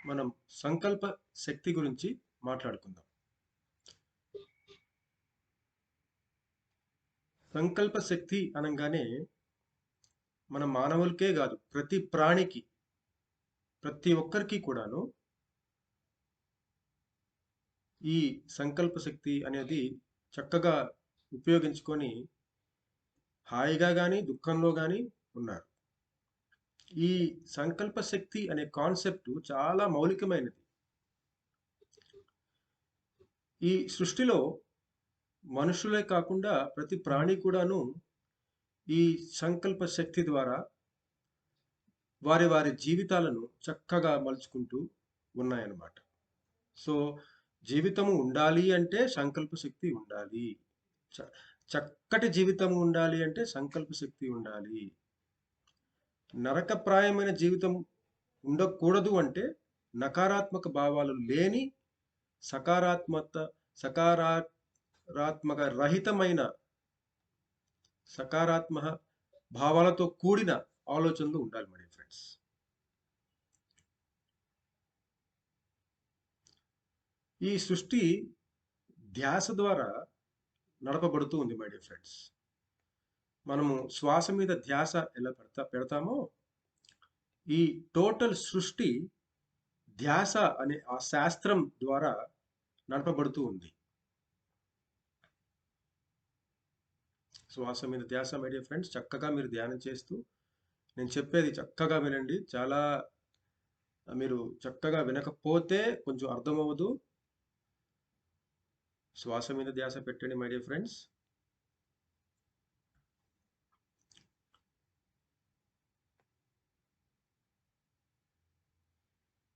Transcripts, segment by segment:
మనం సంకల్ప శక్తి గురించి మాట్లాడుకుందాం. సంకల్ప శక్తి అనంగానే మన మానవులకే కాదు, ప్రతి ప్రాణికి, ప్రతి ఒక్కరికి కూడాను ఈ సంకల్ప శక్తి అనేది చక్కగా ఉపయోగించుకొని హాయిగా కానీ దుఃఖంలో కానీ ఉన్నారు. ఈ సంకల్ప శక్తి అనే కాన్సెప్ట్ చాలా మౌలికమైనది. ఈ సృష్టిలో మనుషులే కాకుండా ప్రతి ప్రాణి కూడాను ఈ సంకల్ప శక్తి ద్వారా వారి వారి జీవితాలను చక్కగా మలుచుకుంటూ ఉన్నాయన్నమాట. సో జీవితము ఉండాలి అంటే సంకల్ప శక్తి ఉండాలి. చ- చక్కటి జీవితం ఉండాలి అంటే సంకల్ప శక్తి ఉండాలి. నరకప్రాయమైన జీవితం ఉండకూడదు అంటే నకారాత్మక భావాలు లేని సకారాత్మక సకారాత్మక రహితమైన సకారాత్మక భావాలతో కూడిన ఆలోచనలు ఉండాలి మరి ఫ్రెండ్స్. ఈ సృష్టి ధ్యాస ద్వారా నడపబడుతూ ఉంది మై డియర్ ఫ్రెండ్స్. మనము శ్వాస మీద ధ్యాస ఎలా పెడతామో ఈ టోటల్ సృష్టి ధ్యాస అనే ఆ శాస్త్రం ద్వారా నడపబడుతూ ఉంది. శ్వాస మీద ధ్యాస మై డియర్ ఫ్రెండ్స్, చక్కగా మీరు ధ్యానం చేస్తూ నేను చెప్పేది చక్కగా వినండి. చాలా మీరు చక్కగా వినకపోతే కొంచెం అర్థమవ్వదు. శ్వాస మీద ధ్యాస పెట్టండి my dear friends.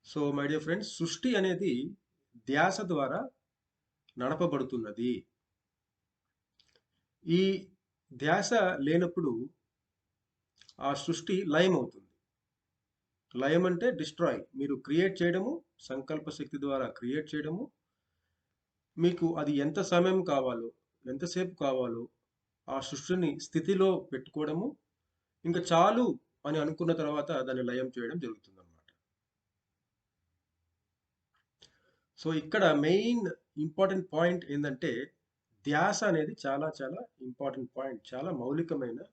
So my dear friends, సృష్టి అనేది ధ్యాస ద్వారా నడపబడుతున్నది. ఈ ధ్యాస లేనప్పుడు ఆ సృష్టి లయం అవుతుంది. లయం అంటే డిస్ట్రాయ్. మీరు క్రియేట్ చేయడము, సంకల్ప శక్తి ద్వారా క్రియేట్ చేయడము, మీకు అది ఎంత సమయం కావాలో, ఎంతసేపు కావాలో ఆ సృష్టిని స్థితిలో పెట్టుకోవడము, ఇంకా చాలు అని అనుకున్న తర్వాత దాన్ని లయం చేయడం జరుగుతుంది అన్నమాట. సో ఇక్కడ మెయిన్ ఇంపార్టెంట్ పాయింట్ ఏంటంటే ధ్యాస అనేది చాలా చాలా ఇంపార్టెంట్ పాయింట్, చాలా మౌలికమైనది.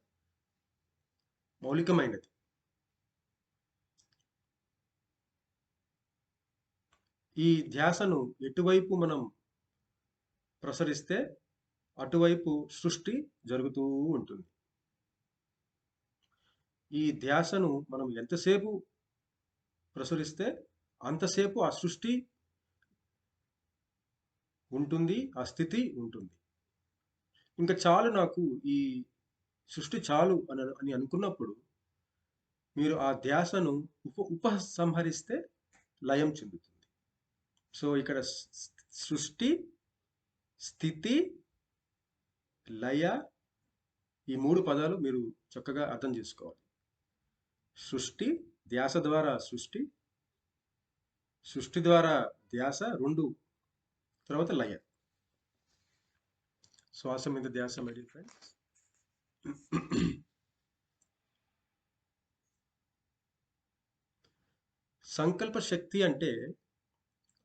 ఈ ధ్యాసను ఎటువైపు మనం ప్రసరిస్తే అటువైపు సృష్టి జరుగుతూ ఉంటుంది. ఈ ధ్యాసను మనం ఎంతసేపు ప్రసరిస్తే అంతసేపు ఆ సృష్టి ఉంటుంది, ఆ స్థితి ఉంటుంది. ఇంకా చాలు నాకు, ఈ సృష్టి చాలు అని అనుకున్నప్పుడు మీరు ఆ ధ్యాసను ఉపసంహరిస్తే లయం చెందుతుంది. సో ఇక్కడ సృష్టి, స్థితి, లయ, ఈ మూడు పదాలు మీరు చక్కగా అర్థం చేసుకోవాలి. సృష్టి, ధ్యాస ద్వారా సృష్టి, సృష్టి ద్వారా ధ్యాస, రెండు తర్వాత లయ. శ్వాస మీద ధ్యాస మై డియర్ ఫ్రెండ్స్. సంకల్ప శక్తి అంటే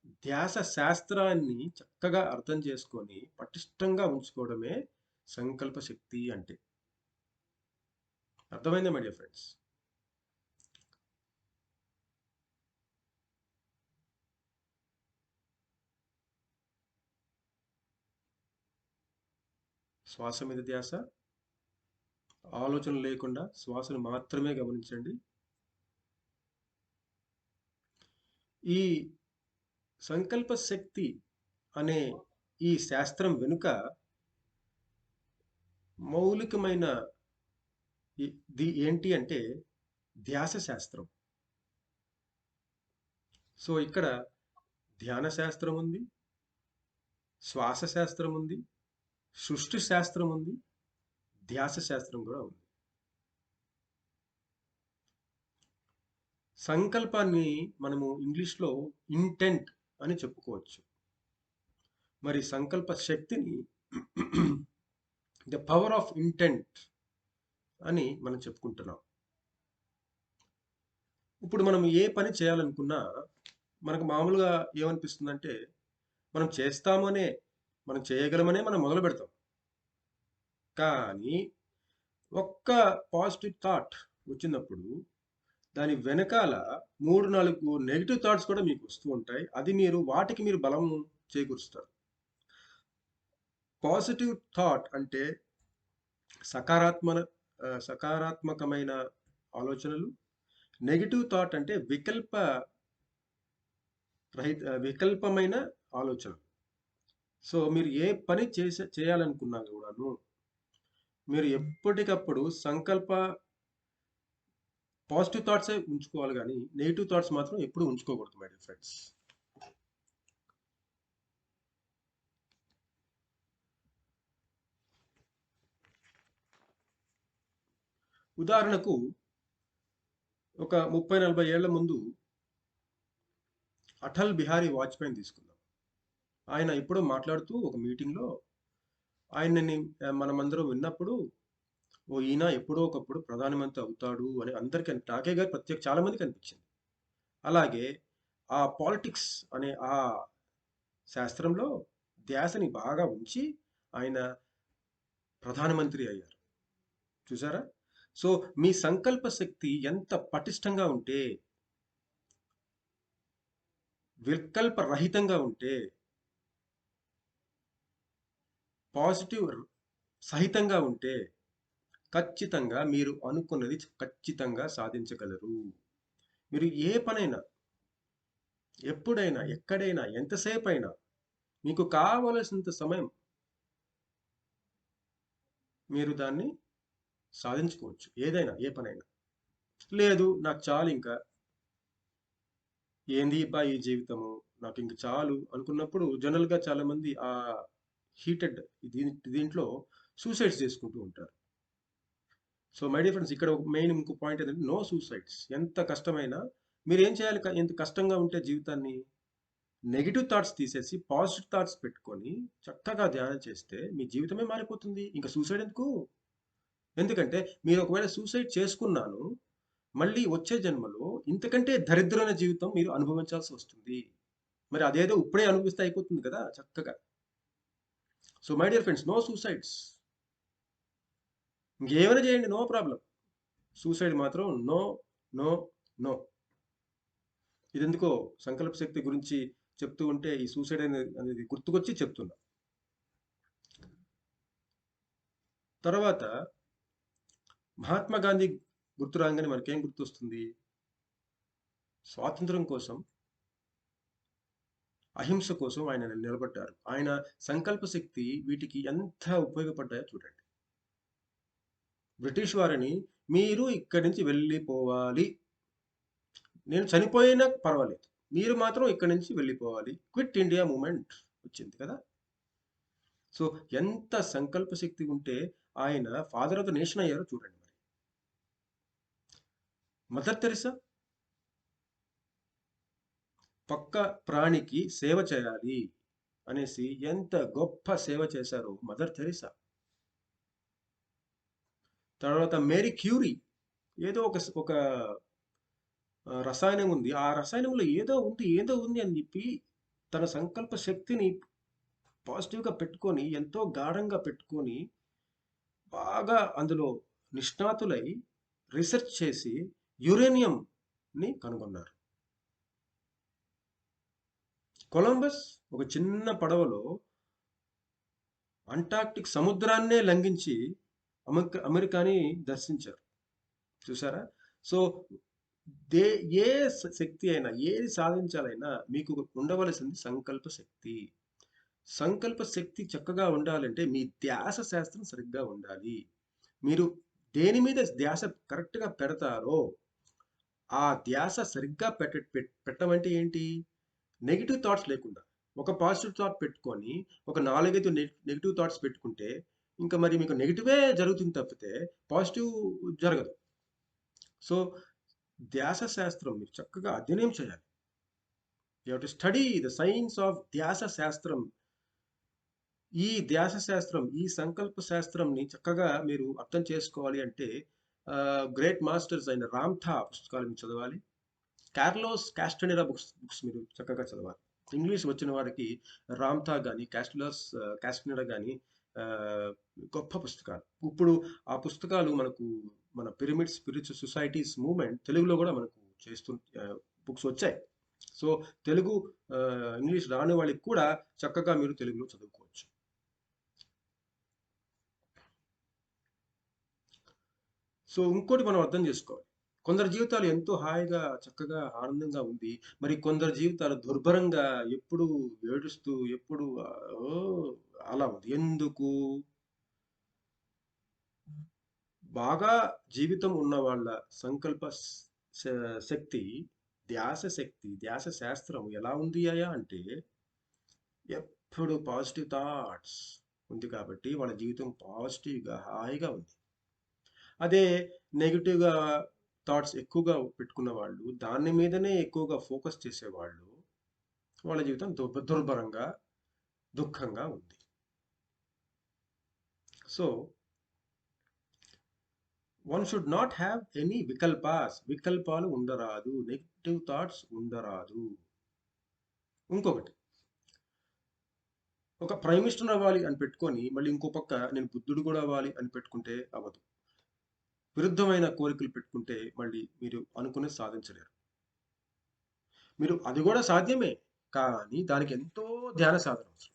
ధ్యాస శాస్త్రాన్ని చక్కగా అర్థం చేసుకొని పటిష్టంగా ఉంచుకోవడమే సంకల్ప శక్తి అంటే. అర్థమైందా మై డియర్ ఫ్రెండ్స్? శ్వాస మీద ధ్యాస, ఆలోచన లేకుండా శ్వాసను మాత్రమే గమనించండి. ఈ సంకల్ప శక్తి అనే ఈ శాస్త్రం వెనుక మౌలికమైన ఏంటి అంటే ధ్యాస శాస్త్రం. సో ఇక్కడ ధ్యాన శాస్త్రం ఉంది, శ్వాస శాస్త్రం ఉంది, సృష్టి శాస్త్రం ఉంది, ధ్యాస శాస్త్రం కూడా ఉంది. సంకల్పాన్ని మనము ఇంగ్లీష్లో ఇంటెంట్ అని చెప్పుకోవచ్చు. మరి సంకల్ప శక్తిని ద పవర్ ఆఫ్ ఇంటెంట్ అని మనం చెప్పుకుంటున్నాం. ఇప్పుడు మనం ఏ పని చేయాలనుకున్నా మనకు మామూలుగా ఏమనిపిస్తుందంటే మనం చేస్తామనే, మనం చేయగలమనే మనం మొదలు పెడతాం. కానీ ఒక్క పాజిటివ్ థాట్ వచ్చినప్పుడు దాని వెనకాల 3, 4 నెగెటివ్ థాట్స్ కూడా మీకు వస్తూ ఉంటాయి. అది వాటికి మీరు బలం చేకూరుస్తారు. పాజిటివ్ థాట్ అంటే సకారాత్మ సకారాత్మకమైన ఆలోచనలు. నెగెటివ్ థాట్ అంటే వికల్పమైన ఆలోచన. సో మీరు ఏ పని చేయాలనుకున్నా కూడాను మీరు ఎప్పటికప్పుడు పాజిటివ్ థాట్సే ఉంచుకోవాలి, కానీ నెగిటివ్ థాట్స్ మాత్రం ఎప్పుడు ఉంచుకోకూడదు మై డియర్ ఫ్రెండ్స్. ఉదాహరణకు ఒక 30-40 ఏళ్ల ముందు అటల్ బిహారీ వాజ్పేయిని తీసుకుందాం. ఆయన ఎప్పుడో మాట్లాడుతూ ఒక మీటింగ్లో ఆయనని మనమందరం విన్నప్పుడు, ఓ ఈయన ఎప్పుడో ఒకప్పుడు ప్రధానమంత్రి అవుతాడు అని అందరికీ, నాకే గారు చాలా మందికి అనిపించింది. అలాగే ఆ పాలిటిక్స్ అనే ఆ శాస్త్రంలో ధ్యాసని బాగా ఉంచి ఆయన ప్రధానమంత్రి అయ్యారు. చూసారా? సో మీ సంకల్ప శక్తి ఎంత పటిష్టంగా ఉంటే, వికల్ప రహితంగా ఉంటే, పాజిటివ్ సహితంగా ఉంటే ఖచ్చితంగా మీరు అనుకున్నది ఖచ్చితంగా సాధించగలరు. మీరు ఏ పనైనా, ఎప్పుడైనా, ఎక్కడైనా, ఎంతసేపు అయినా మీకు కావలసినంత సమయం మీరు దాన్ని సాధించుకోవచ్చు. ఏదైనా, ఏ పనైనా. లేదు నాకు చాలు, ఇంకా ఏంది బా ఈ జీవితము, నాకు ఇంక చాలు అనుకున్నప్పుడు జనరల్గా చాలా మంది ఆ హీటెడ్ దీంట్లో సూసైడ్స్ చేసుకుంటూ ఉంటారు. సో మై డియర్ ఫ్రెండ్స్, ఇక్కడ మెయిన్ ఇంకో పాయింట్ ఏంటంటే నో సూసైడ్స్. ఎంత కష్టమైనా మీరు ఏం చేయాలి, ఎంత కష్టంగా ఉంటే జీవితాన్ని నెగిటివ్ థాట్స్ తీసేసి పాజిటివ్ థాట్స్ పెట్టుకొని చక్కగా ధ్యానం చేస్తే మీ జీవితమే మారిపోతుంది. ఇంకా సూసైడ్ ఎందుకు? ఎందుకంటే మీరు ఒకవేళ సూసైడ్ చేసుకున్నాను, మళ్ళీ వచ్చే జన్మలో ఇంతకంటే దరిద్రమైన జీవితం మీరు అనుభవించాల్సి వస్తుంది. మరి అదేదో ఇప్పుడే అనుభవిస్తే అయిపోతుంది కదా చక్కగా. So my dear friends, no suicides. ఇంకేమైనా చేయండి, నో ప్రాబ్లం. సూసైడ్ మాత్రం నో, నో, నో. ఇది ఎందుకో సంకల్ప శక్తి గురించి చెప్తూ ఉంటే ఈ సూసైడ్ అనేది గుర్తుకొచ్చి చెప్తున్నా. తర్వాత మహాత్మా గాంధీ గుర్తు రాగానే మనకేం గుర్తొస్తుంది? స్వాతంత్రం కోసం, అహింస కోసం ఆయన నిలబడ్డారు. ఆయన సంకల్ప శక్తి వీటికి ఎంత ఉపయోగపడ్డాయో చూడండి. బ్రిటిష్ వారిని మీరు ఇక్కడి నుంచి వెళ్ళిపోవాలి, నేను చనిపోయినా పర్వాలేదు, మీరు మాత్రం ఇక్కడి నుంచి వెళ్ళిపోవాలి, క్విట్ ఇండియా మూమెంట్ వచ్చింది కదా. సో ఎంత సంకల్ప శక్తి ఉంటే ఆయన ఫాదర్ ఆఫ్ ద నేషన్ అయ్యారో చూడండి. మరి మదర్ తెరిసా పక్క ప్రాణికి సేవ చేయాలి అనేసి ఎంత గొప్ప సేవ చేశారో మదర్ తెరిసా. తర్వాత మేరీ క్యూరీ, ఏదో ఒక రసాయనం ఉంది, ఆ రసాయనంలో ఏదో ఉంది అని చెప్పి తన సంకల్ప శక్తిని పాజిటివ్గా పెట్టుకొని, ఎంతో గాఢంగా పెట్టుకొని, బాగా అందులో నిష్ణాతులై రీసెర్చ్ చేసి యురేనియంని కనుగొన్నారు. కొలంబస్ ఒక చిన్న పడవలో అంటార్క్టిక్ సముద్రాన్నే లంఘించి అమెరికాని దర్శించారు. చూసారా? సో దే ఏ శక్తి అయినా, ఏది సాధించాలైనా మీకు ఉండవలసింది సంకల్ప శక్తి. సంకల్ప శక్తి చక్కగా ఉండాలంటే మీ ధ్యాస శాస్త్రం సరిగ్గా ఉండాలి. మీరు దేని మీద ధ్యాస కరెక్ట్గా పెడతారో ఆ ధ్యాస సరిగ్గా పెట్టమంటే ఏంటి? నెగిటివ్ థాట్స్ లేకుండా ఒక పాజిటివ్ థాట్ పెట్టుకొని ఒక 4-5 నెగిటివ్ థాట్స్ పెట్టుకుంటే ఇంకా మరి మీకు నెగిటివే జరుగుతుంది తప్పితే పాజిటివ్ జరగదు. సో ధ్యాస శాస్త్రం మీరు చక్కగా అధ్యయనం చేయాలి. You have to study the science of ధ్యాస శాస్త్రం. ఈ ధ్యాస శాస్త్రం, ఈ సంకల్ప శాస్త్రంని చక్కగా మీరు అర్థం చేసుకోవాలి అంటే గ్రేట్ మాస్టర్స్ అయిన రామ్థా పుస్తకాలను చదవాలి. కార్లోస్ కాస్టనెరా బుక్స్ మీరు చక్కగా చదవాలి. ఇంగ్లీష్ వచ్చిన వారికి రామ్థా కానీ కాస్టనెరా కానీ గొప్ప పుస్తకాలు. ఇప్పుడు ఆ పుస్తకాలు మనకు మన పిరమిడ్ స్పిరిచువల్ సొసైటీస్ మూవ్మెంట్ తెలుగులో కూడా మనకు చేస్తూ బుక్స్ వచ్చాయి. సో తెలుగు ఇంగ్లీష్ రాని వాళ్ళకి కూడా చక్కగా మీరు తెలుగులో చదువుకోవచ్చు. సో ఇంకోటి మనం అర్థం చేసుకోవాలి. కొందరి జీవితాలు ఎంతో హాయిగా, చక్కగా, ఆనందంగా ఉంది. మరి కొందరి జీవితాలు దుర్భరంగా ఎప్పుడు ఏడుస్తూ, ఎప్పుడు అలా ఉంది. ఎందుకు? బాగా జీవితం ఉన్న వాళ్ళ సంకల్ప శక్తి, ధ్యాస శాస్త్రం ఎలా ఉంది అయ్యా అంటే ఎప్పుడు పాజిటివ్ థాట్స్ ఉంది కాబట్టి వాళ్ళ జీవితం పాజిటివ్‌గా, హాయిగా ఉంది. అదే నెగెటివ్‌గా థాట్స్ ఎక్కువగా పెట్టుకున్న వాళ్ళు, దాని మీదనే ఎక్కువగా ఫోకస్ చేసేవాళ్ళు, వాళ్ళ జీవితం దుర్భరంగా, దుఃఖంగా ఉంది. So, one should not have any వికల్పాలు ఉండరాదు. నెగెటివ్ థాట్స్ ఉండరాదు. ఇంకొకటి, ఒక ప్రైమ్ మినిస్టర్ అవ్వాలి అని పెట్టుకొని, మళ్ళీ ఇంకో పక్క నేను బుద్ధుడు కూడా అవ్వాలి అని పెట్టుకుంటే అవ్వదు. విరుద్ధమైన కోరికలు పెట్టుకుంటే మళ్ళీ మీరు అనుకున్నది సాధించలేరు. మీరు అది కూడా సాధ్యమే. కానీ దానికి ఎంతో ధ్యాన సాధన అవసరం.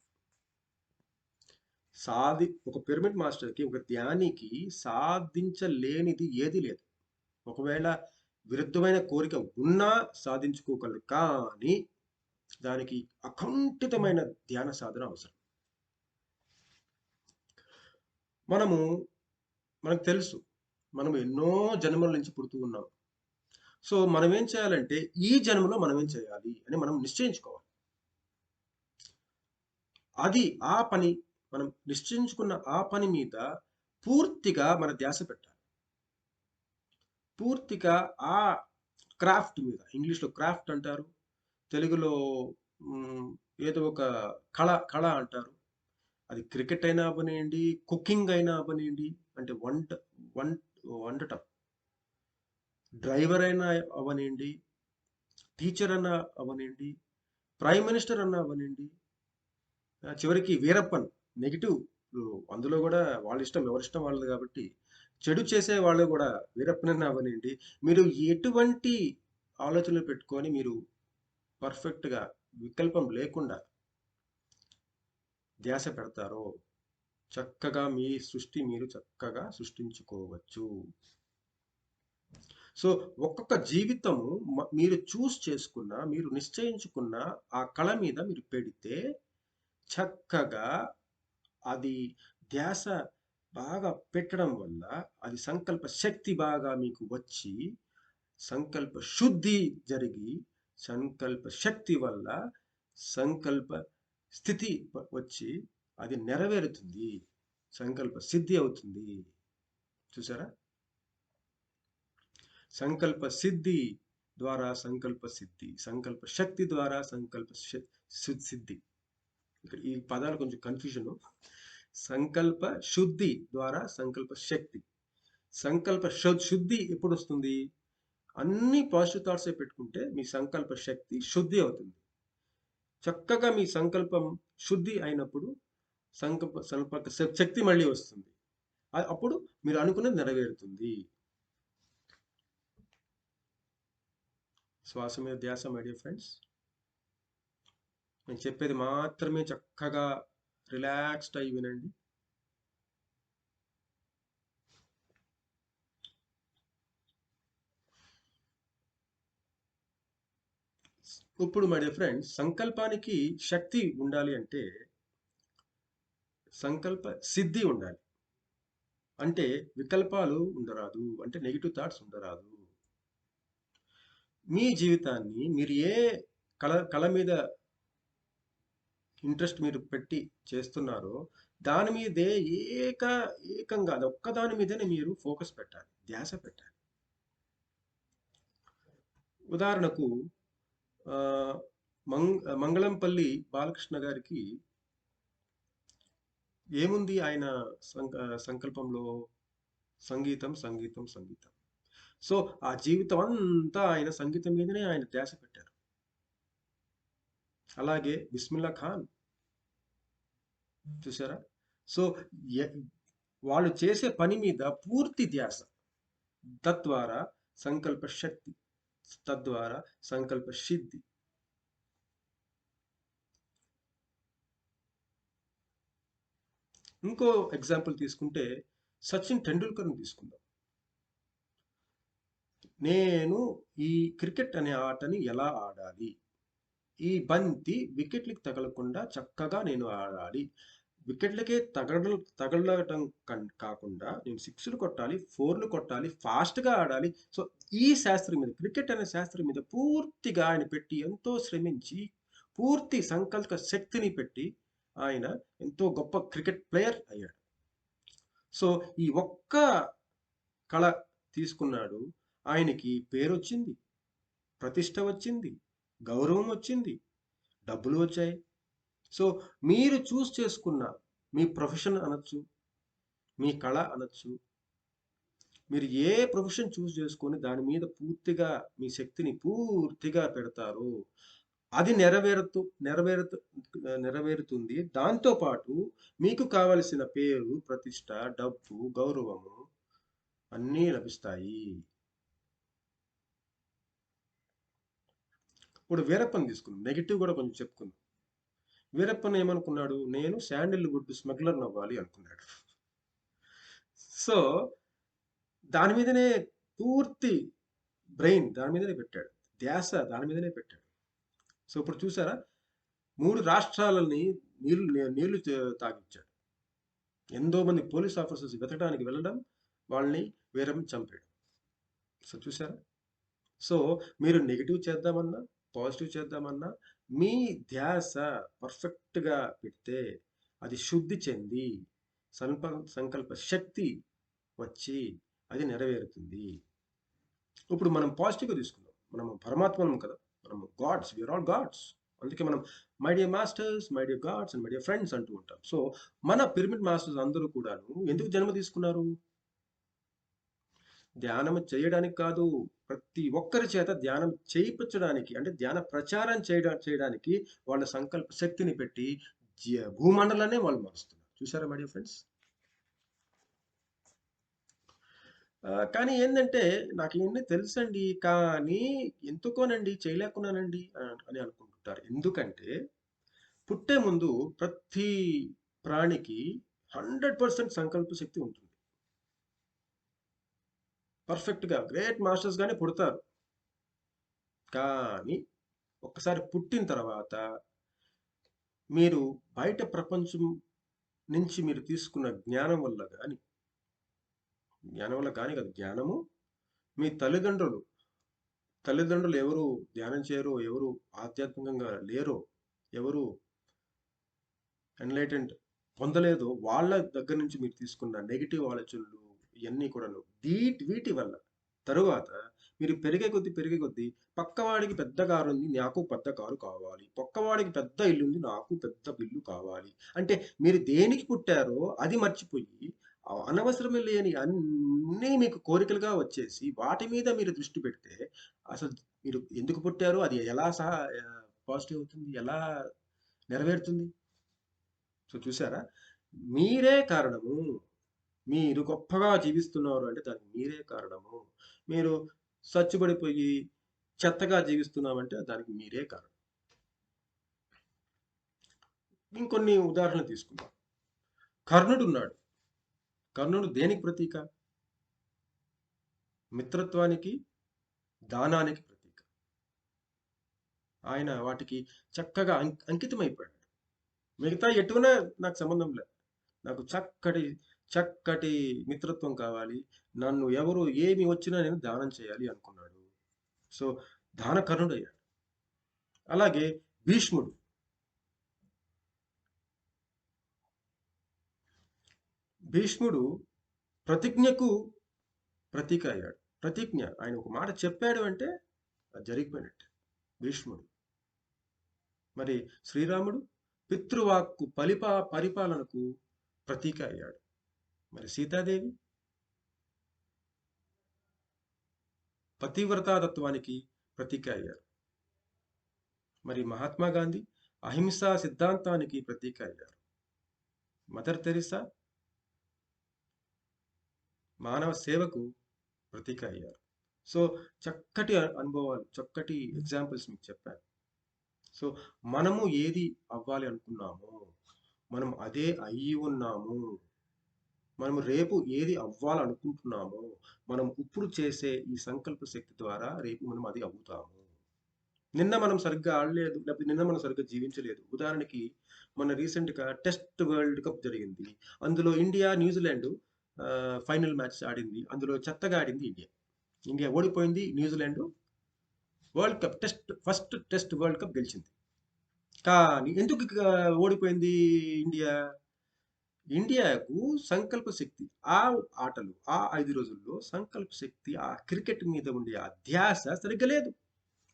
ఒక పిరమిడ్ మాస్టర్‌కి, ఒక ధ్యానికి సాధించలేనిది ఏది లేదు. ఒకవేళ విరుద్ధమైన కోరిక ఉన్నా సాధించుకోగలరు. కానీ దానికి అకుంఠితమైన ధ్యాన సాధన అవసరం. మనకు తెలుసు. మనం ఎన్నో జన్మల నుంచి పుడుతూ ఉన్నాం. సో, మనం ఏం చేయాలంటే ఈ జన్మలో మనం ఏం చేయాలి అని మనం నిశ్చయించుకోవాలి. అది ఆ పని మనం నిశ్చయించుకున్న ఆ పని మీద పూర్తిగా మన ధ్యాస పెట్టాలి. పూర్తిగా ఆ క్రాఫ్ట్ మీద, ఇంగ్లీష్‌లో క్రాఫ్ట్ అంటారు. తెలుగులో హ్మ్, ఏదో ఒక కళ అంటారు. అది క్రికెట్ అయినా అవ్వనియండి, కుకింగ్ అయినా అవ్వనియండి, అంటే వం వండటం. డ్రైవర్ అయినా అవ్వనియండి, టీచర్ అన్నా అవ్వనియండి, ప్రైమ్ మినిస్టర్ అన్నా అవ్వనియండి, చివరికి వీరప్పన్ నెగెటివ్ అందులో కూడా వాళ్ళ ఇష్టం, ఎవరిష్టం వాళ్ళది కాబట్టి చెడు చేసే వాళ్ళు కూడా వీరప్పనన్నా అవ్వనియండి. మీరు ఎటువంటి ఆలోచనలు పెట్టుకొని మీరు పర్ఫెక్ట్‌గా వికల్పం లేకుండా ధ్యాస పెడతారో చక్కగా మీ సృష్టి మీరు చక్కగా సృష్టించుకోవచ్చు. సో, ఒక్కొక్క జీవితము మీరు చేసుకున్న, మీరు నిశ్చయించుకున్న ఆ కళ మీద మీరు పెడితే చక్కగా అది ధ్యాస బాగా పెట్టడం వల్ల అది సంకల్ప శక్తి బాగా మీకు వచ్చి, సంకల్ప శుద్ధి జరిగి, సంకల్ప శక్తి వల్ల సంకల్ప స్థితి వచ్చి అది నెరవేరుతుంది. సంకల్ప సిద్ధి అవుతుంది. చూసారా? సంకల్ప సిద్ధి ద్వారా సంకల్ప సిద్ధి, సంకల్ప శక్తి ద్వారా సంకల్ప సిద్ధి. ఇక్కడ ఈ పదాలు కొంచెం కన్ఫ్యూజన్. సంకల్ప శుద్ధి ద్వారా సంకల్ప శక్తి. సంకల్ప శుద్ధి ఎప్పుడు వస్తుంది? అన్ని పాజిటివ్ థాట్సే పెట్టుకుంటే మీ సంకల్ప శక్తి శుద్ధి అవుతుంది. చక్కగా మీ సంకల్పం శుద్ధి అయినప్పుడు సంకల్ప శక్తి మళ్ళీ వస్తుంది. అప్పుడు మీరు అనుకున్నది నెరవేరుతుంది. శ్వాస మీద ధ్యాస మై డియర్ ఫ్రెండ్స్. నేను చెప్పేది మాత్రమే చక్కగా రిలాక్స్డ్ అయి వినండి. ఇప్పుడు మై డియర్ ఫ్రెండ్స్, సంకల్పానికి శక్తి ఉండాలి అంటే సంకల్ప సిద్ధి ఉండాలి. అంటే వికల్పాలు ఉండరాదు. అంటే నెగిటివ్ థాట్స్ ఉండరాదు. మీ జీవితాన్ని మీరు ఏ కళ మీద ఇంట్రెస్ట్ మీరు పెట్టి చేస్తున్నారో దాని మీదే ఏకంగా అది ఒక్కదాని మీదనే మీరు ఫోకస్ పెట్టాలి, ధ్యాస పెట్టాలి. ఉదాహరణకు మంగళంపల్లి బాలకృష్ణ గారికి ఏముంది ఆయన సంకల్పంలో? సంగీతం, సంగీతం, సంగీతం. సో ఆ జీవితం అంతా ఆయన సంగీతం మీదనే ఆయన ధ్యాస పెట్టారు. అలాగే బిస్మిల్లా ఖాన్ చూసారా? సో ఎ- వాళ్ళు చేసే పని మీద పూర్తి ధ్యాస, తద్వారా సంకల్ప శక్తి, తద్వారా సంకల్ప సిద్ధి. ఇంకో ఎగ్జాంపుల్ తీసుకుంటే సచిన్ టెండూల్కర్ని తీసుకుందాం. నేను ఈ క్రికెట్ అనే ఆటని ఎలా ఆడాలి, ఈ బంతి వికెట్లకి తగలకుండా చక్కగా నేను ఆడాలి, వికెట్లకే తగలటం కాకుండా నేను సిక్స్లు కొట్టాలి, ఫోర్లు కొట్టాలి, ఫాస్ట్గా ఆడాలి. సో ఈ శాస్త్రం మీద, క్రికెట్ అనే శాస్త్రం మీద పూర్తిగా ఆయన పెట్టి ఎంతో శ్రమించి పూర్తి సంకల్ప శక్తిని పెట్టి ఆయన ఎంతో గొప్ప క్రికెట్ ప్లేయర్ అయ్యాడు. సో ఈ ఒక్క కళ తీసుకున్నాడు, ఆయనకి పేరు వచ్చింది, ప్రతిష్ట వచ్చింది, గౌరవం వచ్చింది, డబ్బులు వచ్చాయి. సో మీరు చూస్ చేసుకున్న మీ ప్రొఫెషన్ అనొచ్చు, మీ కళ అనొచ్చు, మీరు ఏ ప్రొఫెషన్ చూస్ చేసుకొని దాని మీద పూర్తిగా మీ శక్తిని పూర్తిగా పెడతారో అది నెరవేరుతుంది. దాంతో పాటు మీకు కావలసిన పేరు, ప్రతిష్ట, డబ్బు, గౌరవము అన్నీ లభిస్తాయి. ఇప్పుడు వీరప్పని తీసుకుందాం, నెగిటివ్ కూడా కొంచెం చెప్పుకుందాం. వీరప్పన్ ఏమనుకున్నాడు, నేను శాండిల్వుడ్ స్మగ్లర్ అవ్వాలి అనుకున్నాడు. సో దాని మీదనే పూర్తి బ్రెయిన్ దాని మీదనే పెట్టాడు, ధ్యాస దాని మీదనే పెట్టాడు. సో ఇప్పుడు చూసారా, 3 రాష్ట్రాలని నీళ్లు తాగించాడు. ఎంతో మంది పోలీస్ ఆఫీసర్స్ వెతకడానికి వెళ్ళడం, వాళ్ళని వీరం చంపాడు. సో చూసారా? సో మీరు నెగిటివ్ చేద్దామన్నా, పాజిటివ్ చేద్దామన్నా, మీ ధ్యాస పర్ఫెక్ట్గా పెడితే అది శుద్ధి చెంది సంకల్ప శక్తి వచ్చి అది నెరవేరుతుంది. ఇప్పుడు మనం పాజిటివ్గా తీసుకుందాం. మనం పరమాత్మనం కదా, మనం గాడ్స్, వీఆర్ ఆల్ గాడ్స్. అందుకే మనం my dear masters, my dear gods and my dear friends అంటూ ఉంటాం. సో మన పిరమిడ్ మాస్టర్స్ అందరూ కూడాను ఎందుకు జన్మ తీసుకున్నారు? ధ్యానం చేయడానికి కాదు, ప్రతి ఒక్కరి చేత ధ్యానం చేయించడానికి, అంటే ధ్యాన ప్రచారం చేయడానికి వాళ్ళ సంకల్ప శక్తిని పెట్టి భూమండలాన్ని వాళ్ళు మారుస్తున్నారు. చూసారా మై డియర్ ఫ్రెండ్స్? కానీ ఏందంటే నాకు ఇవన్నీ తెలుసండి, కానీ ఎందుకోనండి చేయలేకున్నానండి అని అనుకుంటుంటారు. ఎందుకంటే పుట్టే ముందు ప్రతి ప్రాణికి 100% సంకల్ప శక్తి ఉంటుంది. పర్ఫెక్ట్గా గ్రేట్ మాస్టర్స్ గానే పుడతారు. కానీ ఒక్కసారి పుట్టిన తర్వాత మీరు బయట ప్రపంచం నుంచి మీరు తీసుకున్న జ్ఞానం వల్ల కానీ కాదు, జ్ఞానము మీ తల్లిదండ్రులు ఎవరు ధ్యానం చేయరో, ఎవరు ఆధ్యాత్మికంగా లేరో, ఎవరు ఎన్లైటెంట్ పొందలేదో వాళ్ళ దగ్గర నుంచి మీరు తీసుకున్న నెగిటివ్ ఆలోచనలు ఇవన్నీ కూడాను వీటి వల్ల తరువాత మీరు పెరిగే కొద్దీ పక్కవాడికి పెద్ద కారు ఉంది, నాకు పెద్ద కారు కావాలి, పక్కవాడికి పెద్ద ఇల్లు ఉంది, నాకు పెద్ద ఇల్లు కావాలి, అంటే మీరు దేనికి పుట్టారో అది మర్చిపోయి అనవసరమే లేని అన్నీ మీకు కోరికలుగా వచ్చేసి వాటి మీద మీరు దృష్టి పెడితే అసలు మీరు ఎందుకు పుట్టారో అది ఎలా పాజిటివ్ అవుతుంది, ఎలా నెరవేరుతుంది? సో చూసారా, మీరే కారణము. మీరు గొప్పగా జీవిస్తున్నారు అంటే దానికి మీరే కారణము. మీరు సచ్చుబడిపోయి చెత్తగా జీవిస్తున్నామంటే దానికి మీరే కారణం. ఇంకొన్ని ఉదాహరణలు తీసుకుందాం. కర్ణుడు ఉన్నాడు. కర్ణుడు దేనికి ప్రతీక? మిత్రత్వానికి, దానానికి ప్రతీక. ఆయన వాటికి చక్కగా అంకితమైపోయాడు. మిగతా ఎటువైనా నాకు సంబంధం లేదు, నాకు చక్కటి చక్కటి మిత్రత్వం కావాలి, నన్ను ఎవరు ఏమి వచ్చినా నేను దానం చేయాలి అనుకున్నాడు. సో దానకర్ణుడయ్యాడు. అలాగే భీష్ముడు. భీష్ముడు ప్రతిజ్ఞకు ప్రతీక అయ్యాడు. ప్రతిజ్ఞ, ఆయన ఒక మాట చెప్పాడు అంటే అది జరిగిపోయినట్టే. భీష్ముడు. మరి శ్రీరాముడు పితృవాక్కు పరిపాలనకు ప్రతీక అయ్యాడు. మరి సీతాదేవి పతివ్రతాతత్వానికి ప్రతీక అయ్యారు. మరి మహాత్మా గాంధీ అహింసా సిద్ధాంతానికి ప్రతీక అయ్యారు. మదర్ తెరిసా మానవ సేవకు ప్రతీక అయ్యారు. సో చక్కటి అనుభవాలు, చక్కటి ఎగ్జాంపుల్స్ మీకు చెప్పాను. సో మనము ఏది అవ్వాలి అనుకున్నామో మనం అదే అయ్యి ఉన్నాము. మనము రేపు ఏది అవ్వాలనుకుంటున్నామో మనం ఇప్పుడు చేసే ఈ సంకల్ప శక్తి ద్వారా రేపు మనం అది అవుతాము. నిన్న మనం సరిగ్గా ఆడలేదు, లేకపోతే నిన్న మనం సరిగ్గా జీవించలేదు. ఉదాహరణకి మొన్న రీసెంట్గా టెస్ట్ వరల్డ్ కప్ జరిగింది. అందులో ఇండియా న్యూజిలాండ్ ఫైనల్ మ్యాచ్ ఆడింది. అందులో చెత్తగా ఆడింది ఇండియా. ఇండియా ఓడిపోయింది. New Zealand world cup first test world cup గెలిచింది. కానీ ఎందుకు ఓడిపోయింది ఇండియా? ఇండియాకు సంకల్ప శక్తి, ఆ ఆటలు, ఆ 5 రోజుల్లో సంకల్ప శక్తి, ఆ క్రికెట్ మీద ఉండే ఆ ధ్యాస సరిగ్గా లేదు.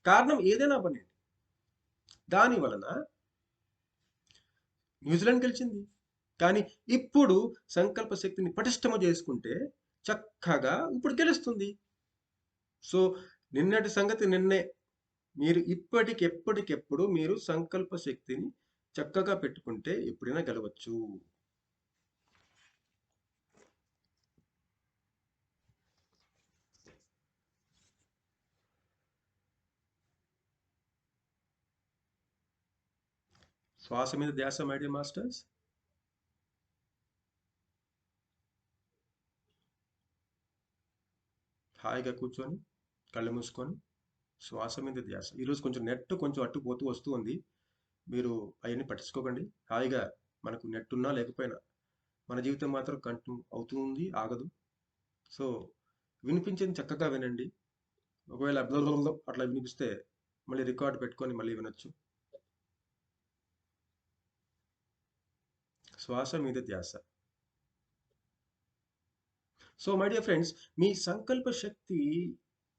కారణం ఏదైనా పని, దాని వలన న్యూజిలాండ్ గెలిచింది. కానీ ఇప్పుడు సంకల్ప శక్తిని పటిష్టము చేసుకుంటే చక్కగా ఇప్పుడు గెలుస్తుంది. సో నిన్నటి సంగతి నిన్నే. మీరు ఎప్పటికెప్పుడు మీరు సంకల్ప శక్తిని చక్కగా పెట్టుకుంటే ఎప్పుడైనా గెలవచ్చు. శ్వాస మీద ధ్యాస, మై డియర్ మాస్టర్స్. హాయిగా కూర్చొని కళ్ళు మూసుకొని శ్వాస మీద ధ్యాస. ఈరోజు కొంచెం నెట్ కొంచెం అటు పోతూ వస్తూ ఉంది. మీరు అవన్నీ పట్టించుకోకండి. హాయిగా మనకు నెట్ ఉన్నా లేకపోయినా మన జీవితం మాత్రం కంటిన్యూ అవుతూ ఉంది, ఆగదు. సో వినిపించింది చక్కగా వినండి. ఒకవేళ అట్లా వినిపిస్తే మళ్ళీ రికార్డ్ పెట్టుకొని మళ్ళీ వినొచ్చు. శ్వాస మీద ధ్యాస. సో మై డియర్ ఫ్రెండ్స్, మీ సంకల్ప శక్తి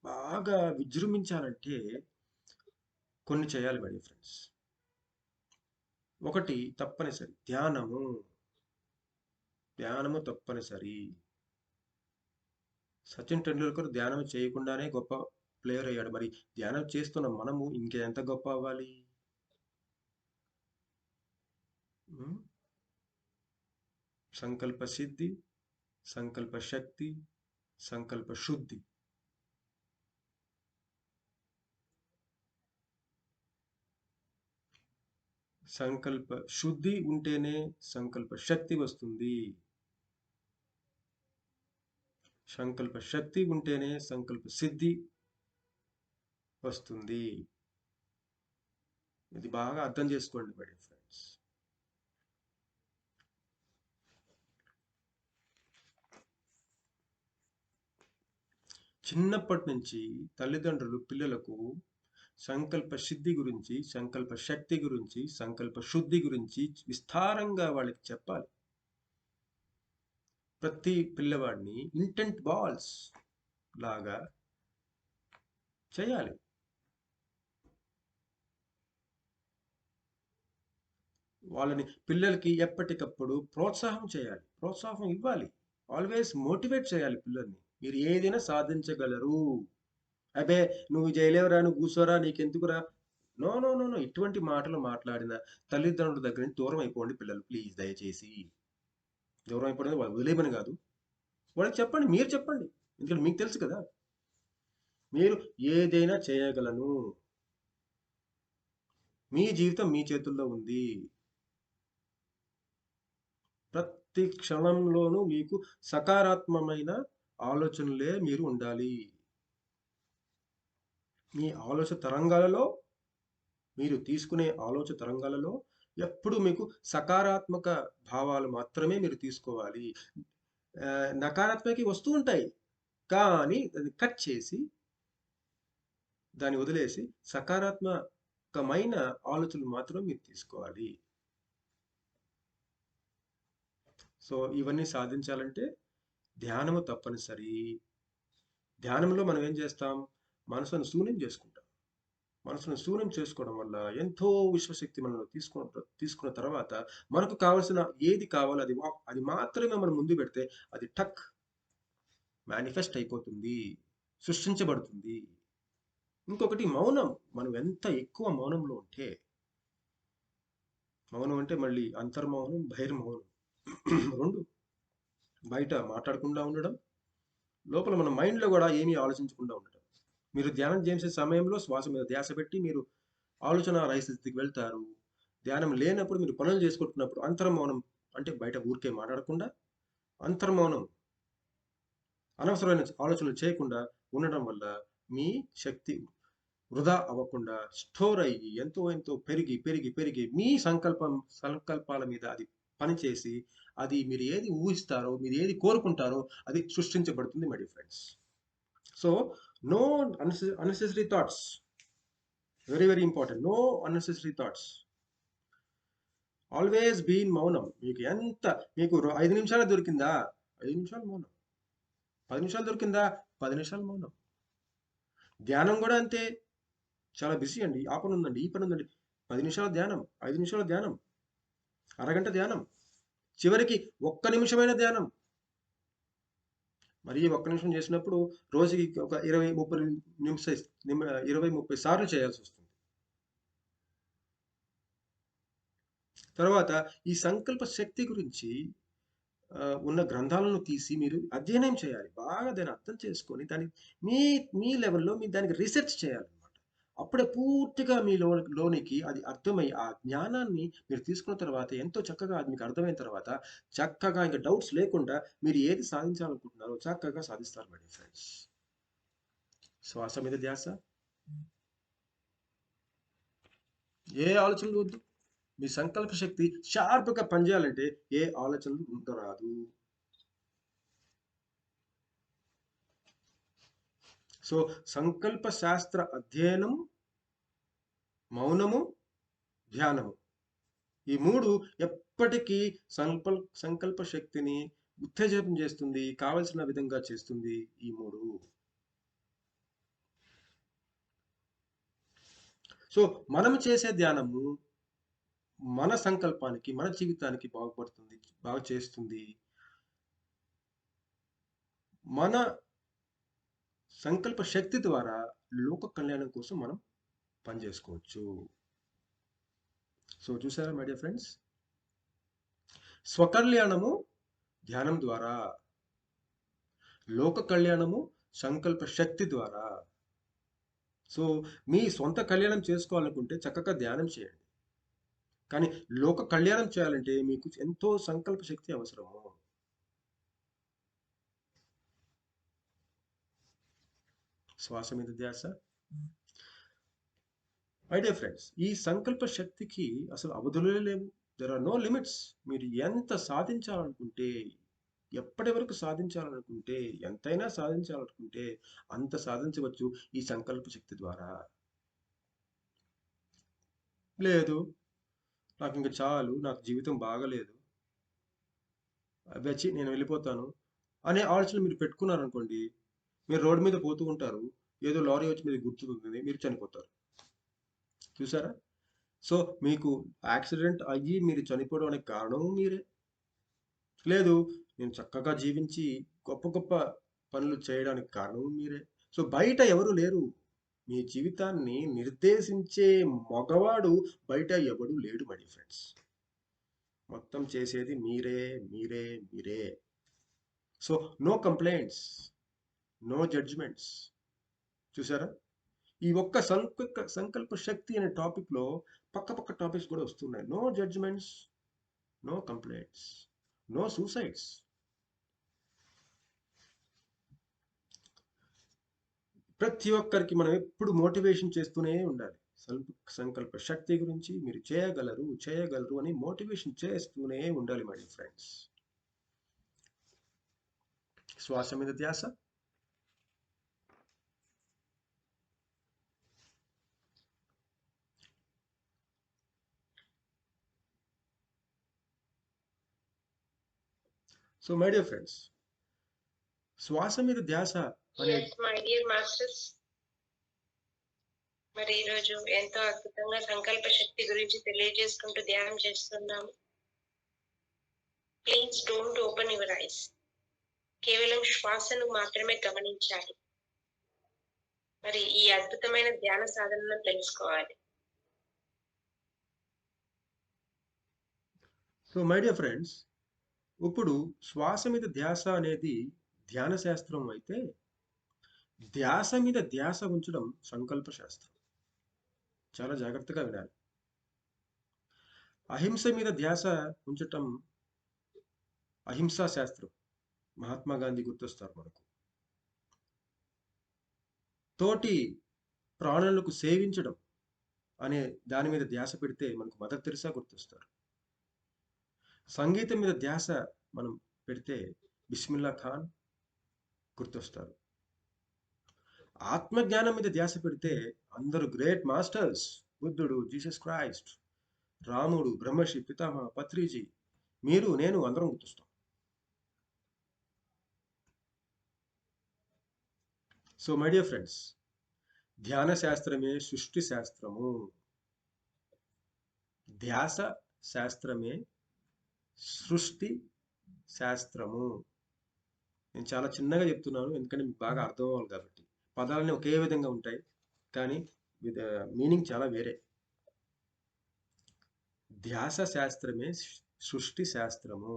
బాగా విజృంభించాలంటే కొన్ని చేయాలి మై డియర్ ఫ్రెండ్స్. ఒకటి తప్పనిసరి ధ్యానము. ధ్యానము తప్పనిసరి. సచిన్ టెండూల్కర్ ధ్యానం చేయకుండానే గొప్ప ప్లేయర్ అయ్యాడు. మరి ధ్యానం చేస్తున్న మనము ఇంకెంత గొప్ప అవ్వాలి? సంకల్ప సిద్ధి, సంకల్ప శక్తి, సంకల్ప శుద్ధి. సంకల్ప శుద్ధి ఉంటేనే సంకల్ప శక్తి వస్తుంది. సంకల్ప శక్తి ఉంటేనే సంకల్ప సిద్ధి వస్తుంది. ఇది బాగా అర్థం చేసుకోండి మై డియర్ ఫ్రెండ్స్. చిన్నప్పటి నుంచి తల్లిదండ్రులు పిల్లలకు సంకల్ప సిద్ధి గురించి, సంకల్ప శక్తి గురించి, సంకల్ప శుద్ధి గురించి విస్తారంగా వాళ్ళకి చెప్పాలి. ప్రతి పిల్లవాడిని ఇంటెంట్ బాల్స్ లాగా చేయాలి. వాళ్ళని పిల్లలకి ఎప్పటికప్పుడు ప్రోత్సాహం చేయాలి, ప్రోత్సాహం ఇవ్వాలి. ఆల్వేస్ మోటివేట్ చేయాలి పిల్లల్ని. మీరు ఏదైనా సాధించగలరు. అబే నువ్వు చేయలేవురా, నువ్వు కూర్చోరా, నీకెందుకురా. నో నో నో నో, ఇటువంటి మాటలు మాట్లాడిన తల్లిదండ్రుల దగ్గర నుంచి దూరం అయిపోండి పిల్లలు, ప్లీజ్ దయచేసి. దూరం అయిపోవడం వాళ్ళు వదిలేమని కాదు, వాళ్ళకి చెప్పండి, మీరు చెప్పండి. ఎందుకంటే మీకు తెలుసు కదా, మీరు ఏదైనా చేయగలను. మీ జీవితం మీ చేతుల్లో ఉంది. ప్రతి క్షణంలోనూ మీకు సకారాత్మకమైన ఆలోచనలే మీరు ఉండాలి. మీ ఆలోచన తరంగాలలో, మీరు తీసుకునే ఆలోచన తరంగాలలో ఎప్పుడు మీకు సకారాత్మక భావాలు మాత్రమే మీరు తీసుకోవాలి. నకారాత్మక వస్తూ ఉంటాయి, కానీ దాన్ని కట్ చేసి దాన్ని వదిలేసి సకారాత్మకమైన ఆలోచనలు మాత్రం మీరు తీసుకోవాలి. సో ఇవన్నీ సాధించాలంటే ధ్యానము తప్పనిసరి. ధ్యానంలో మనం ఏం చేస్తాం? మనసును శూన్యం చేసుకుంటాం. మనసును శూన్యం చేసుకోవడం వల్ల ఎంతో విశ్వశక్తి మనం తీసుకున్న తర్వాత మనకు కావాల్సిన ఏది కావాలో అది మాత్రమే మనం ముందు పెడితే అది టక్ మేనిఫెస్ట్ అయిపోతుంది. సృష్టించబడుతుంది. ఇంకొకటి మౌనం. మనం ఎంత ఎక్కువ మౌనంలో ఉంటే, మౌనం అంటే మళ్ళీ అంతర్మౌనం, బహిర్మౌనం రెండు. బయట మాట్లాడకుండా ఉండడం, లోపల మన మైండ్లో కూడా ఏమీ ఆలోచించకుండా ఉండడం. మీరు ధ్యానం చేసే సమయంలో శ్వాస మీద ధ్యాస పెట్టి మీరు ఆలోచన రహిత స్థితికి వెళ్తారు. ధ్యానం లేనప్పుడు మీరు పనులు చేసుకుంటున్నప్పుడు అంతర్మౌనం అంటే బయట ఊరికే మాట్లాడకుండా అంతర్మౌనం, అనవసరమైన ఆలోచనలు చేయకుండా ఉండడం వల్ల మీ శక్తి వృధా అవ్వకుండా స్టోర్ అయ్యి ఎంతో ఎంతో పెరిగి పెరిగి పెరిగి మీ సంకల్పాల మీద అది పనిచేసి అది మీరు ఏది ఊహిస్తారో, మీరు ఏది కోరుకుంటారో అది సృష్టించబడుతుంది my dear friends. So no unnecessary thoughts, very very important. No unnecessary thoughts. Always be in మౌనం. మీకు 5 నిమిషాలు దొరికిందా, 5 నిమిషాలు మౌనం. 10 నిమిషాలు దొరికిందా, 10 నిమిషాలు మౌనం. ధ్యానం కూడా అంతే. చాలా బిజీ అండి, ఆ పని ఉందండి, ఈ పని ఉందండి, 10 నిమిషాల ధ్యానం, 5 నిమిషాల ధ్యానం, అరగంట ధ్యానం, చివరికి 1 నిమిషమైన ధ్యానం. మరి 1 నిమిషం చేసినప్పుడు రోజుకి ఒక 20-30 సార్లు చేయాల్సి వస్తుంది. తర్వాత ఈ సంకల్ప శక్తి గురించి ఉన్న గ్రంథాలను తీసి మీరు అధ్యయనం చేయాలి. బాగా దాన్ని అర్థం చేసుకొని దాన్ని మీ మీ లెవెల్‌లో మీరు దానికి రీసెర్చ్ చేయాలన్నమాట. అప్పుడే పూర్తిగా లోనికి అది అర్థమై, ఆ జ్ఞానాన్ని మీరు తీసుకున్న తర్వాత ఎంతో చక్కగా అది మీకు అర్థమైన తర్వాత చక్కగా ఇంక డౌట్స్ లేకుండా మీరు ఏది సాధించాలనుకుంటున్నారో చక్కగా సాధిస్తారు మై డియర్ ఫ్రెండ్స్. శ్వాస మీద ధ్యాస, ఏ ఆలోచనలు వద్దు. మీ సంకల్ప శక్తి షార్ప్‌గా పనిచేయాలంటే ఏ ఆలోచనలు ఉండరాదు. సో సంకల్ప శాస్త్ర అధ్యయనం, మౌనము, ధ్యానము, ఈ 3 ఎప్పటికీ సంకల్ప శక్తిని ఉత్తేజం చేస్తుంది, కావలసిన విధంగా చేస్తుంది. ఈ 3. సో మనం చేసే ధ్యానము మన సంకల్పానికి, మన జీవితానికి బాగా చేస్తుంది. మన సంకల్ప శక్తి ద్వారా లోక కళ్యాణం కోసం మనం పనిచేసుకోవచ్చు. సో చూసారా మై డియర్ ఫ్రెండ్స్, స్వకల్యాణము ధ్యానం ద్వారా, లోక కళ్యాణము సంకల్ప శక్తి ద్వారా. సో మీ సొంత కళ్యాణం చేసుకోవాలనుకుంటే చక్కగా ధ్యానం చేయండి. కానీ లోక కళ్యాణం చేయాలంటే మీకు ఎంతో సంకల్ప శక్తి అవసరము. శ్వాస మీద ధ్యాస. మై డియర్ ఫ్రెండ్స్, ఈ సంకల్ప శక్తికి అసలు అవధులే లేవు. There are no limits. మీరు ఎంత సాధించాలనుకుంటే, ఎప్పటి వరకు సాధించాలనుకుంటే, ఎంతైనా సాధించాలనుకుంటే అంత సాధించవచ్చు ఈ సంకల్ప శక్తి ద్వారా. లేదు, నాకు ఇంక చాలు, నాకు జీవితం బాగలేదు, వచ్చి నేను వెళ్ళిపోతాను అనే ఆలోచన మీరు పెట్టుకున్నారనుకోండి, మీరు రోడ్డు మీద పోతూ ఉంటారు, ఏదో లారీ వచ్చి మీద గుర్తుతుంది, మీరు చనిపోతారు. చూసారా? సో మీకు యాక్సిడెంట్ అయ్యి మీరు చనిపోవడానికి కారణం మీరే. లేదు, నేను చక్కగా జీవించి గొప్ప గొప్ప పనులు చేయడానికి కారణం మీరే. సో బయట ఎవరు లేరు. మీ జీవితాన్ని నిర్దేశించే మగవాడు బయట ఎవడు లేడు మై డియర్ ఫ్రెండ్స్. మొత్తం చేసేది మీరే, మీరే, మీరే. So no complaints, no judgements. చూసారా? ఈ ఒక్క సంకల్ప శక్తి అనే టాపిక్లో పక్క టాపిక్స్ కూడా వస్తున్నాయి. No judgements, no complaints, no suicides. ప్రతి ఒక్కరికి మనం ఎప్పుడు మోటివేషన్ చేస్తూనే ఉండాలి. సంకల్ప శక్తి గురించి మీరు చేయగలరు, చేయగలరు అని మోటివేషన్ చేస్తూనే ఉండాలి మై డియర్ ఫ్రెండ్స్. శ్వాస మీద ధ్యాస. సో మై డియర్ ఫ్రెండ్స్, శ్వాస మీద ధ్యాస మరి ఈరోజు ఎంతో అద్భుతంగా సంకల్ప శక్తి గురించి తెలియజేసుకుంటూ ధ్యానం చేస్తున్నాము. Please don't open your eyes. కేవలం శ్వాసను మాత్రమే గమనించాలి. మరి ఈ అద్భుతమైన ధ్యాన సాధనను తెలుసుకోవాలి. సో మై డియర్ ఫ్రెండ్స్, ఇప్పుడు శ్వాస మీద ధ్యాస అనేది ధ్యాన శాస్త్రం అయితే, ధ్యాస మీద ధ్యాస ఉంచడం సంకల్ప శాస్త్రం. చాలా జాగ్రత్తగా వినాలి. అహింస మీద ధ్యాస ఉంచటం అహింసా శాస్త్రం. మహాత్మా గాంధీ గుర్తొస్తారు మనకు. తోటి ప్రాణులకు సేవించడం అనే దాని మీద ధ్యాస పెడితే మనకు మదర్ తెరిసా గుర్తొస్తారు. సంగీతం మీద ధ్యాస మనం పెడితే బిస్మిల్లా ఖాన్ గుర్తొస్తారు. ఆత్మజ్ఞానం మీద ధ్యాస పెడితే అందరూ గ్రేట్ మాస్టర్స్, బుద్ధుడు, జీసస్ క్రైస్ట్, రాముడు, బ్రహ్మర్షి పితామహ, పత్రిజీ, మీరు నేను అందరం గుర్తొస్తాం. సో మై డియర్ ఫ్రెండ్స్, ధ్యాన శాస్త్రమే సృష్టి శాస్త్రము, ధ్యాస శాస్త్రమే సృష్టి శాస్త్రము. నేను చాలా చిన్నగా చెప్తున్నాను, ఎందుకంటే మీకు బాగా అర్థం అవ్వాలి కాబట్టి. పదాలన్నీ ఒకే విధంగా ఉంటాయి, కానీ మీనింగ్ చాలా వేరే. ధ్యాస శాస్త్రమే సృష్టి శాస్త్రము.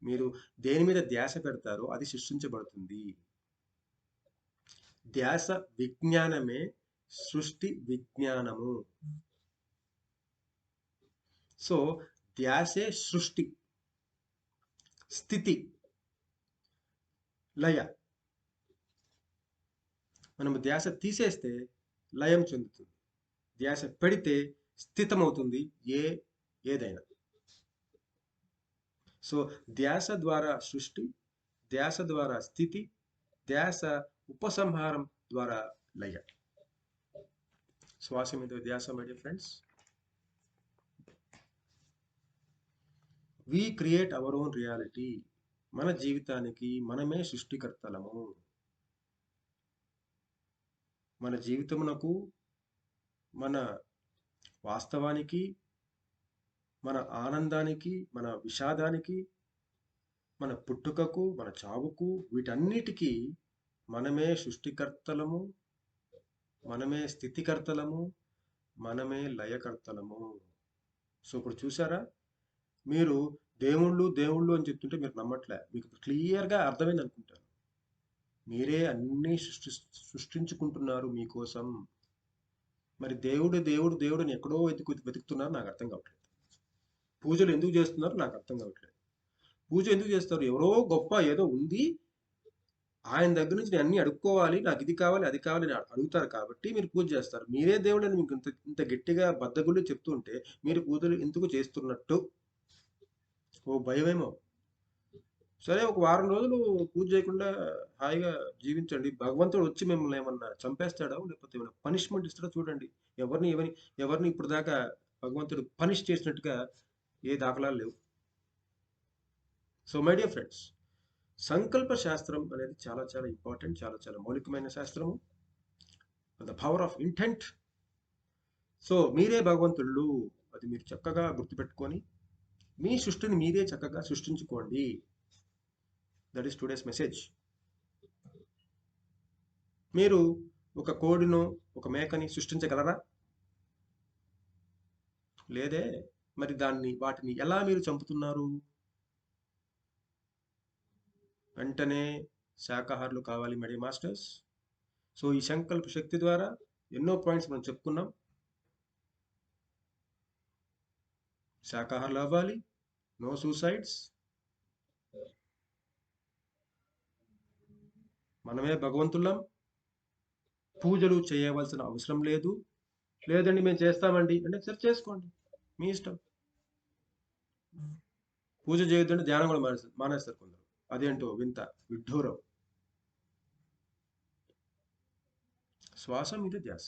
మీరు దేని మీద ధ్యాస పెడతారో అది సృష్టించబడుతుంది. ధ్యాస విజ్ఞానమే సృష్టి విజ్ఞానము. సో ధ్యాసే సృష్టి, స్థితి, లయ. మనము ధ్యాస తీసేస్తే లయం చెందుతుంది, ధ్యాస పెడితే స్థితమవుతుంది ఏదైనా. సో ధ్యాస ద్వారా సృష్టి, ధ్యాస ద్వారా స్థితి, ధ్యాస ఉపసంహారం ద్వారా లయ. శ్వాస మీద ధ్యాస my dear friends. We create our own reality. మన జీవితానికి మనమే సృష్టికర్తలము. మన జీవితమునకు, మన వాస్తవానికి, మన ఆనందానికి, మన విషాదానికి, మన పుట్టుకకు, మన చావుకు, వీటన్నిటికీ మనమే సృష్టికర్తలము, మనమే స్థితికర్తలము, మనమే లయకర్తలము. సో ఇప్పుడు చూసారా, మీరు దేవుళ్ళు దేవుళ్ళు అని చెప్తుంటే మీరు నమ్మట్లే. మీకు క్లియర్గా అర్థమైంది అనుకుంటాను. మీరే అన్నీ సృష్టించుకుంటున్నారు మీకోసం. మరి దేవుడు దేవుడు దేవుడు అని ఎక్కడో వెతుకుతున్నారు, నాకు అర్థం కావట్లేదు. పూజలు ఎందుకు చేస్తున్నారు నాకు అర్థం కావట్లేదు. పూజ ఎందుకు చేస్తారు? ఎవరో గొప్ప ఏదో ఉంది, ఆయన దగ్గర నుంచి నేను అన్ని అడుక్కోవాలి, నాకు ఇది కావాలి అది కావాలి అని అడుగుతారు కాబట్టి మీరు పూజ చేస్తారు. మీరే దేవుడు అని మీకు ఇంత గట్టిగా బద్దగుళ్ళు చెప్తుంటే మీరు పూజలు ఎందుకు చేస్తున్నట్టు? ఓ భయమేమో. సరే, ఒక వారం రోజులు పూజ చేయకుండా హాయిగా జీవించండి. భగవంతుడు వచ్చి మిమ్మల్ని ఏమన్నా చంపేస్తాడా, లేకపోతే ఏమైనా పనిష్మెంట్ ఇస్తాడా చూడండి. ఎవరిని ఇప్పుడు దాకా భగవంతుడు పనిష్ చేసినట్టుగా ఏ దాఖలాలు లేవు. సో మై డియర్ ఫ్రెండ్స్, సంకల్ప శాస్త్రం అనేది చాలా చాలా ఇంపార్టెంట్, చాలా చాలా మౌలికమైన శాస్త్రము. The power of intent. So మీరే భగవంతుళ్ళు, అది మీరు చక్కగా గుర్తుపెట్టుకొని మీ సృష్టిని మీరే చక్కగా సృష్టించుకోండి. That is today's message. మీరు ఒక కోడిను, ఒక మేకని సృష్టించగలరా? లేదే. మరి వాటిని ఎలా మీరు చంపుతున్నారు? వెంటనే శాకాహారులు కావాలి మై డియర్ మాస్టర్స్. సో ఈ సంకల్ప శక్తి ద్వారా ఎన్నో పాయింట్స్ మనం చెప్పుకున్నాం. శాకాహారులు అవ్వాలి, నో సూసైడ్స్, మనమే భగవంతులం, పూజలు చేయవలసిన అవసరం లేదు. లేదండి మేము చేస్తామండి అంటే సరే చేసుకోండి, మీ ఇష్టం. పూజ చేయొద్దంటే ధ్యానం కూడా మానేస్తారు కొందరు. అదేంటో వింత విడ్డూరం. శ్వాస మీద ధ్యాస.